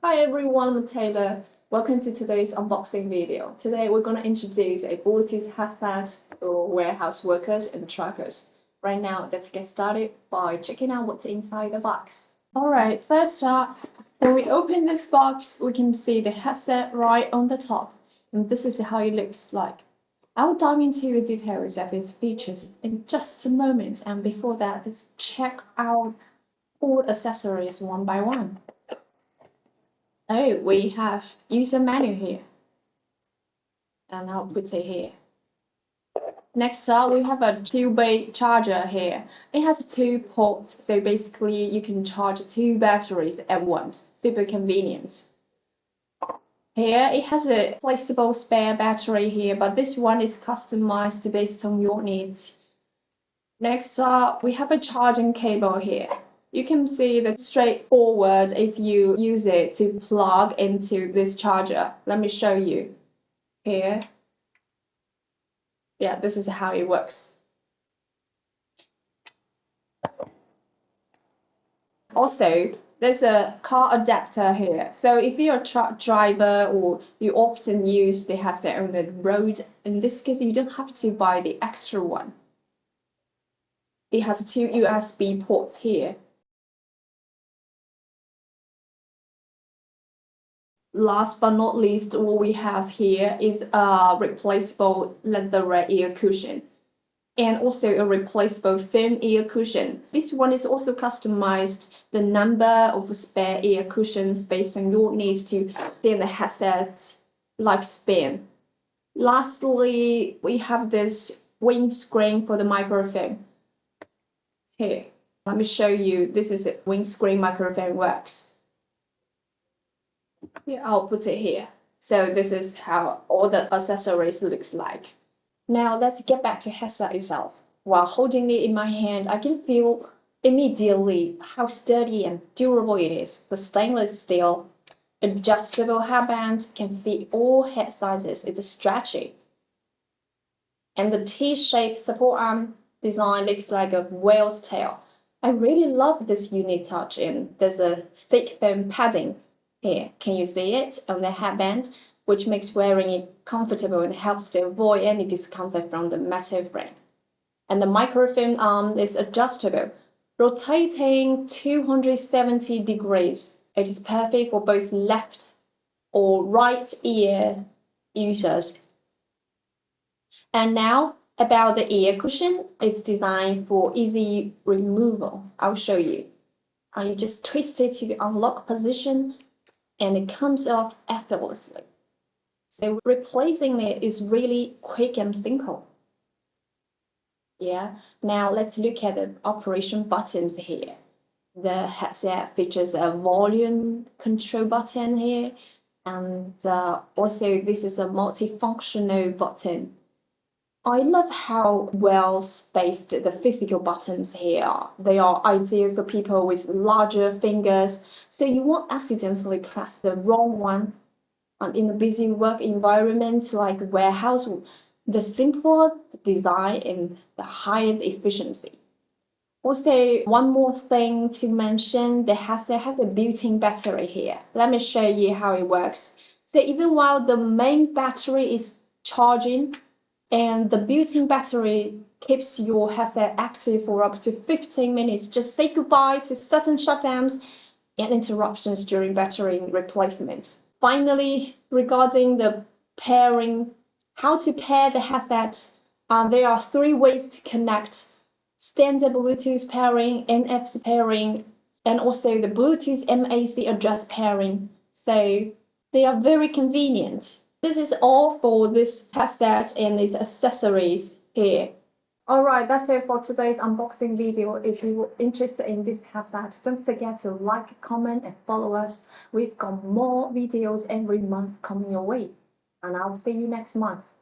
Hi everyone, I'm Taylor. Welcome to today's unboxing video. Today we're going to introduce a Bluetooth headset for warehouse workers and truckers. Right now, let's get started by checking out what's inside the box. Alright, first up, when we open this box, we can see the headset right on the top. And this is how it looks like. I'll dive into the details of its features in just a moment. And before that, let's check out all accessories one by one. Oh, we have user menu here, and I'll put it here. Next up, we have a two-way charger here. It has two ports, so basically you can charge two batteries at once. Super convenient. Here, it has a flexible spare battery here, but this one is customized based on your needs. Next up, we have a charging cable here. You can see that straightforward if you use it to plug into this charger. Let me show you here. Yeah, this is how it works. Also, there's a car adapter here. So if you're a truck driver or you often use the headset on the road, in this case, you don't have to buy the extra one. It has two USB ports here. Last but not least, what we have here is a replaceable leather ear cushion and also a replaceable foam ear cushion. This one is also customized the number of spare ear cushions based on your needs to extend the headset's lifespan. Lastly, we have this windscreen for the microphone. Here, let me show you. This is a windscreen microphone works. Yeah, I'll put it here. So this is how all the accessories looks like. Now let's get back to headset itself. While holding it in my hand, I can feel immediately how sturdy and durable it is. The stainless steel adjustable headband can fit all head sizes. It's stretchy. And the T-shaped support arm design looks like a whale's tail. I really love this unique touch, and there's a thick foam padding here. Can you see it on the headband, which makes wearing it comfortable and helps to avoid any discomfort from the metal frame. And the microphone arm is adjustable, rotating 270 degrees. It is perfect for both left or right ear users. And now about the ear cushion, it's designed for easy removal. I'll show you. You just twist it to the unlock position and it comes off effortlessly. So replacing it is really quick and simple. Yeah, now let's look at the operation buttons here. The headset features a volume control button here, and also this is a multifunctional button. I love how well spaced the physical buttons here are. They are ideal for people with larger fingers, so you won't accidentally press the wrong one. And in a busy work environment like warehouse, the simpler the design and the higher the efficiency. Also, one more thing to mention, the headset has a built-in battery here. Let me show you how it works. So even while the main battery is charging, and the built-in battery keeps your headset active for up to 15 minutes. Just say goodbye to sudden shutdowns and interruptions during battery replacement. Finally, regarding the pairing, how to pair the headset, there are three ways to connect: standard Bluetooth pairing, NFC pairing, and also the Bluetooth MAC address pairing. So they are very convenient. This is all for this headset and its accessories here. Alright, that's it for today's unboxing video. If you're interested in this headset, don't forget to like, comment, and follow us. We've got more videos every month coming your way. And I'll see you next month.